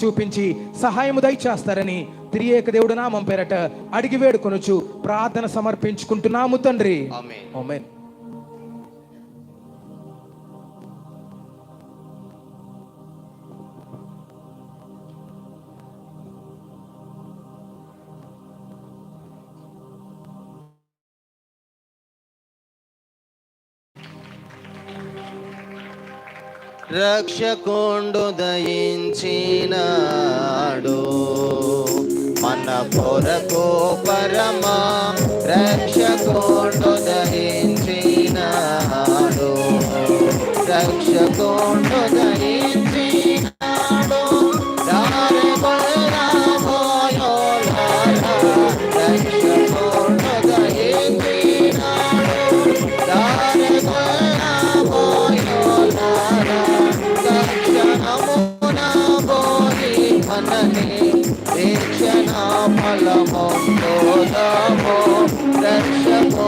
చూపించి సహాయము దయచేస్తారని త్రియేక దేవుడు నామం పేరట అడిగి వేడుకొనుచు ప్రార్థన సమర్పించుకుంటున్నాము తండ్రి. ఆమేన్. రక్షకుండు దయించినాడు మన కొరకు పరమా రక్షకుండు దయించినాడు రక్షకుండు దయించినాడు దారి బలరామోయోలారా రక్షకుండు దయించినాడు దారి బలరామోయోలారా రక్షణ ఫలము రక్షకు